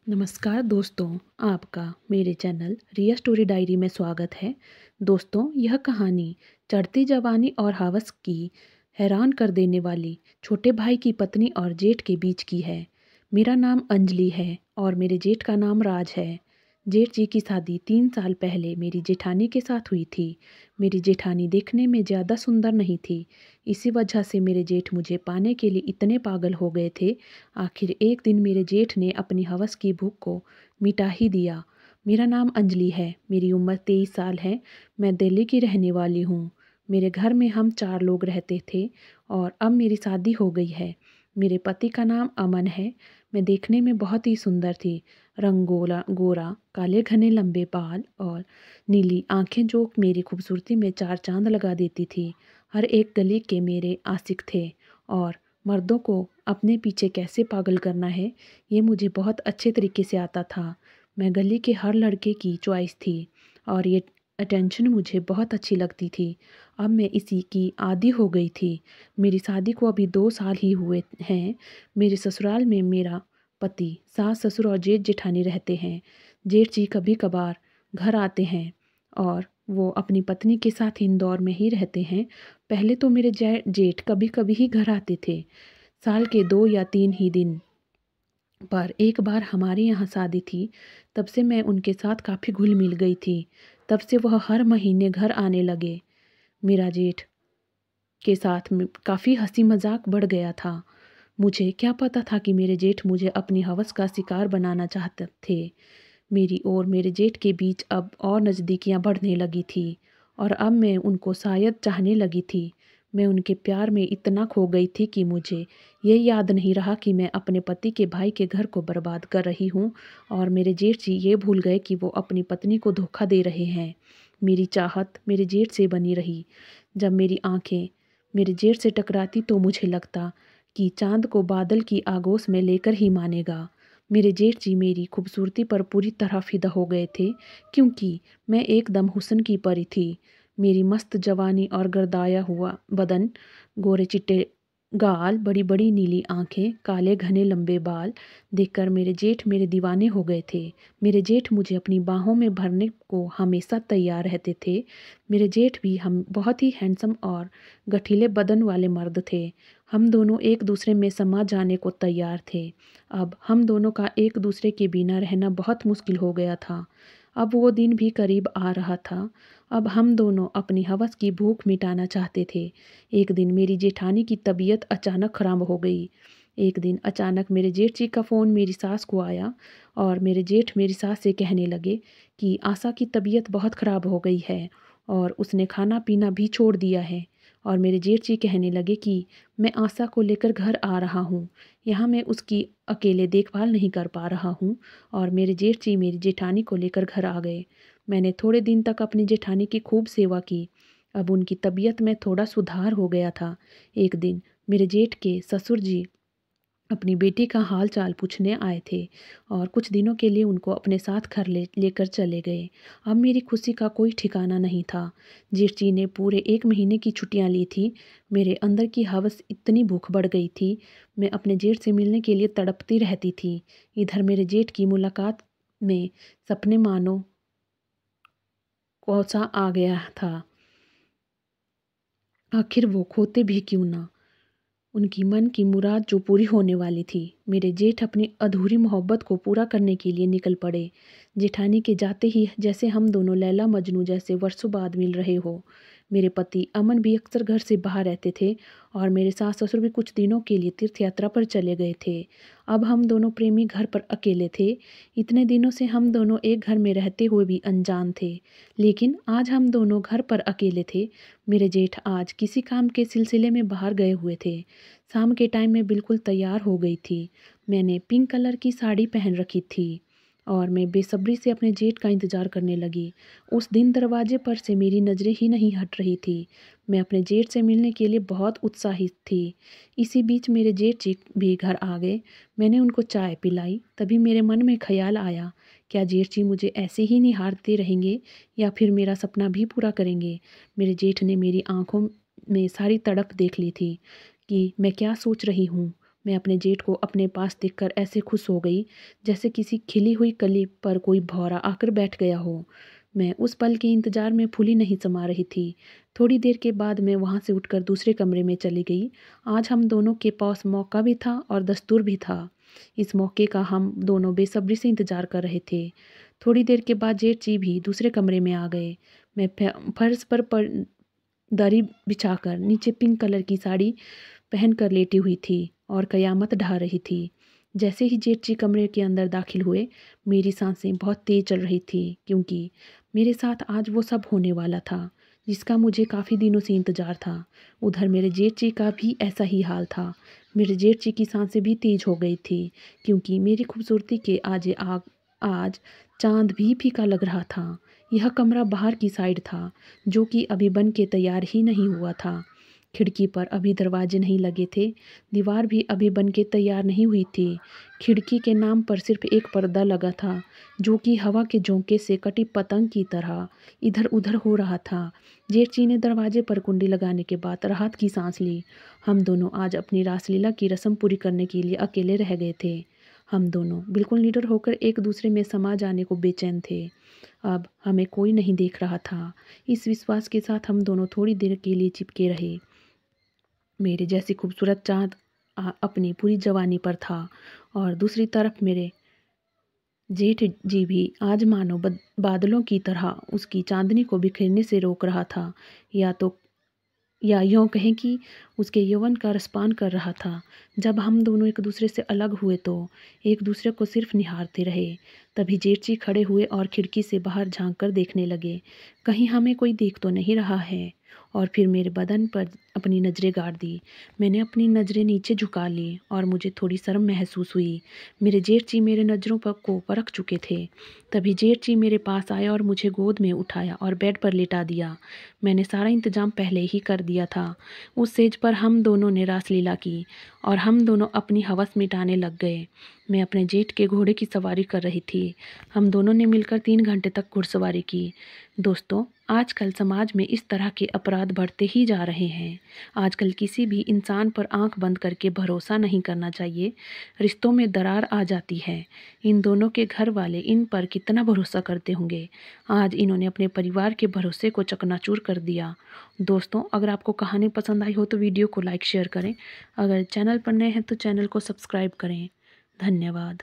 नमस्कार दोस्तों, आपका मेरे चैनल रिया स्टोरी डायरी में स्वागत है। दोस्तों, यह कहानी चढ़ती जवानी और हवस की हैरान कर देने वाली छोटे भाई की पत्नी और जेठ के बीच की है। मेरा नाम अंजलि है और मेरे जेठ का नाम राज है। जेठ जी की शादी 3 साल पहले मेरी जेठानी के साथ हुई थी। मेरी जेठानी देखने में ज़्यादा सुंदर नहीं थी। इसी वजह से मेरे जेठ मुझे पाने के लिए इतने पागल हो गए थे। आखिर एक दिन मेरे जेठ ने अपनी हवस की भूख को मिटा ही दिया। मेरा नाम अंजलि है, मेरी उम्र 23 साल है। मैं दिल्ली की रहने वाली हूँ। मेरे घर में हम 4 लोग रहते थे और अब मेरी शादी हो गई है। मेरे पति का नाम अमन है। मैं देखने में बहुत ही सुंदर थी। रंग गोरा, काले घने लंबे बाल और नीली आंखें जो मेरी खूबसूरती में 4 चांद लगा देती थी। हर एक गली के मेरे आशिक थे और मर्दों को अपने पीछे कैसे पागल करना है ये मुझे बहुत अच्छे तरीके से आता था। मैं गली के हर लड़के की चॉइस थी और ये अटेंशन मुझे बहुत अच्छी लगती थी। अब मैं इसी की आदी हो गई थी। मेरी शादी को अभी 2 साल ही हुए हैं। मेरे ससुराल में मेरा पति, सास ससुर और जेठ जेठानी रहते हैं। जेठ जी कभी कभार घर आते हैं और वो अपनी पत्नी के साथ इंदौर में ही रहते हैं। पहले तो मेरे जेठ कभी कभी ही घर आते थे, साल के 2 या 3 ही दिन। पर एक बार हमारे यहाँ शादी थी, तब से मैं उनके साथ काफ़ी घुल मिल गई थी। तब से वह हर महीने घर आने लगे। मेरा जेठ के साथ में काफ़ी हंसी मजाक बढ़ गया था। मुझे क्या पता था कि मेरे जेठ मुझे अपनी हवस का शिकार बनाना चाहते थे। मेरी और मेरे जेठ के बीच अब और नज़दीकियाँ बढ़ने लगी थी और अब मैं उनको शायद चाहने लगी थी। मैं उनके प्यार में इतना खो गई थी कि मुझे ये याद नहीं रहा कि मैं अपने पति के भाई के घर को बर्बाद कर रही हूँ और मेरे जेठ जी ये भूल गए कि वो अपनी पत्नी को धोखा दे रहे हैं। मेरी चाहत मेरे जेठ से बनी रही। जब मेरी आंखें मेरे जेठ से टकराती तो मुझे लगता कि चांद को बादल की आगोश में लेकर ही मानेगा। मेरे जेठ जी मेरी खूबसूरती पर पूरी तरह फिदा हो गए थे, क्योंकि मैं एकदम हुस्न की परी थी। मेरी मस्त जवानी और गर्दाया हुआ बदन, गोरे चिट्टे गाल, बड़ी बड़ी नीली आंखें, काले घने लंबे बाल देखकर मेरे जेठ मेरे दीवाने हो गए थे। मेरे जेठ मुझे अपनी बाहों में भरने को हमेशा तैयार रहते थे। मेरे जेठ भी हम बहुत ही हैंडसम और गठीले बदन वाले मर्द थे। हम दोनों एक दूसरे में समा जाने को तैयार थे। अब हम दोनों का एक दूसरे के बिना रहना बहुत मुश्किल हो गया था। अब वो दिन भी करीब आ रहा था। अब हम दोनों अपनी हवस की भूख मिटाना चाहते थे। एक दिन मेरी जेठानी की तबीयत अचानक खराब हो गई। एक दिन अचानक मेरे जेठ जी का फ़ोन मेरी सास को आया और मेरे जेठ मेरी सास से कहने लगे कि आशा की तबीयत बहुत ख़राब हो गई है और उसने खाना पीना भी छोड़ दिया है। और मेरे जेठ जी कहने लगे कि मैं आशा को लेकर घर आ रहा हूँ। यहाँ मैं उसकी अकेले देखभाल नहीं कर पा रहा हूँ। और मेरे जेठ जी मेरी जेठानी को लेकर घर आ गए। मैंने थोड़े दिन तक अपनी जेठानी की खूब सेवा की। अब उनकी तबीयत में थोड़ा सुधार हो गया था। एक दिन मेरे जेठ के ससुर जी अपनी बेटी का हाल चाल पूछने आए थे और कुछ दिनों के लिए उनको अपने साथ घर लेकर चले गए। अब मेरी खुशी का कोई ठिकाना नहीं था। जेठ जी ने पूरे 1 महीने की छुट्टियां ली थी। मेरे अंदर की हवस इतनी भूख बढ़ गई थी, मैं अपने जेठ से मिलने के लिए तड़पती रहती थी। इधर मेरे जेठ की मुलाकात में सपने मानो कौसा आ गया था। आखिर वो खोते भी क्यों ना, उनकी मन की मुराद जो पूरी होने वाली थी। मेरे जेठ अपनी अधूरी मोहब्बत को पूरा करने के लिए निकल पड़े। जेठानी के जाते ही जैसे हम दोनों लैला मजनू जैसे वर्षों बाद मिल रहे हो। मेरे पति अमन भी अक्सर घर से बाहर रहते थे और मेरे सास ससुर भी कुछ दिनों के लिए तीर्थ यात्रा पर चले गए थे। अब हम दोनों प्रेमी घर पर अकेले थे। इतने दिनों से हम दोनों एक घर में रहते हुए भी अनजान थे, लेकिन आज हम दोनों घर पर अकेले थे। मेरे जेठ आज किसी काम के सिलसिले में बाहर गए हुए थे। शाम के टाइम में बिल्कुल तैयार हो गई थी। मैंने पिंक कलर की साड़ी पहन रखी थी और मैं बेसब्री से अपने जेठ का इंतज़ार करने लगी। उस दिन दरवाजे पर से मेरी नज़रें ही नहीं हट रही थी। मैं अपने जेठ से मिलने के लिए बहुत उत्साहित थी। इसी बीच मेरे जेठ जी भी घर आ गए। मैंने उनको चाय पिलाई। तभी मेरे मन में ख्याल आया, क्या जेठ जी मुझे ऐसे ही निहारते रहेंगे या फिर मेरा सपना भी पूरा करेंगे। मेरे जेठ ने मेरी आंखों में सारी तड़प देख ली थी कि मैं क्या सोच रही हूँ। मैं अपने जेठ को अपने पास देखकर ऐसे खुश हो गई जैसे किसी खिली हुई कली पर कोई भौरा आकर बैठ गया हो। मैं उस पल के इंतजार में फूली नहीं समा रही थी। थोड़ी देर के बाद मैं वहाँ से उठकर दूसरे कमरे में चली गई। आज हम दोनों के पास मौका भी था और दस्तूर भी था। इस मौके का हम दोनों बेसब्री से इंतजार कर रहे थे। थोड़ी देर के बाद जेठ जी भी दूसरे कमरे में आ गए। मैं फर्श पर दरी बिछाकर नीचे पिंक कलर की साड़ी पहनकर लेटी हुई थी और कयामत ढा रही थी। जैसे ही जेठ जी कमरे के अंदर दाखिल हुए, मेरी सांसें बहुत तेज चल रही थी, क्योंकि मेरे साथ आज वो सब होने वाला था जिसका मुझे काफ़ी दिनों से इंतज़ार था। उधर मेरे जेठ जी का भी ऐसा ही हाल था। मेरे जेठ जी की सांसें भी तेज हो गई थी, क्योंकि मेरी खूबसूरती के आज चाँद भी फीका लग रहा था। यह कमरा बाहर की साइड था, जो कि अभी बन के तैयार ही नहीं हुआ था। खिड़की पर अभी दरवाजे नहीं लगे थे, दीवार भी अभी बन के तैयार नहीं हुई थी। खिड़की के नाम पर सिर्फ एक पर्दा लगा था, जो कि हवा के झोंके से कटी पतंग की तरह इधर उधर हो रहा था। जेठ जी ने दरवाजे पर कुंडी लगाने के बाद राहत की सांस ली। हम दोनों आज अपनी रासलीला की रस्म पूरी करने के लिए अकेले रह गए थे। हम दोनों बिल्कुल निडर होकर एक दूसरे में समा जाने को बेचैन थे। अब हमें कोई नहीं देख रहा था। इस विश्वास के साथ हम दोनों थोड़ी देर के लिए चिपके रहे। मेरे जैसी खूबसूरत चाँद अपनी पूरी जवानी पर था, और दूसरी तरफ मेरे जेठ जी भी आज मानो बादलों की तरह उसकी चांदनी को बिखेरने से रोक रहा था, या यूँ कहें कि उसके यौवन का रसपान कर रहा था। जब हम दोनों एक दूसरे से अलग हुए तो एक दूसरे को सिर्फ निहारते रहे। तभी जेठ जी खड़े हुए और खिड़की से बाहर झांक कर देखने लगे, कहीं हमें कोई देख तो नहीं रहा है। और फिर मेरे बदन पर अपनी नज़रें गाड़ दी। मैंने अपनी नज़रें नीचे झुका ली और मुझे थोड़ी शर्म महसूस हुई। मेरे जेठ जी मेरे नज़रों पर को परख चुके थे। तभी जेठ जी मेरे पास आया और मुझे गोद में उठाया और बेड पर लेटा दिया। मैंने सारा इंतजाम पहले ही कर दिया था। उस सेज पर हम दोनों ने रासलीला की और हम दोनों अपनी हवस मिटाने लग गए। मैं अपने जेठ के घोड़े की सवारी कर रही थी। हम दोनों ने मिलकर 3 घंटे तक घुड़सवारी की। दोस्तों, आजकल समाज में इस तरह के अपराध बढ़ते ही जा रहे हैं। आजकल किसी भी इंसान पर आंख बंद करके भरोसा नहीं करना चाहिए। रिश्तों में दरार आ जाती है। इन दोनों के घर वाले इन पर कितना भरोसा करते होंगे। आज इन्होंने अपने परिवार के भरोसे को चकनाचूर कर दिया। दोस्तों, अगर आपको कहानी पसंद आई हो तो वीडियो को लाइक शेयर करें। अगर चैनल पर नए हैं तो चैनल को सब्सक्राइब करें। धन्यवाद।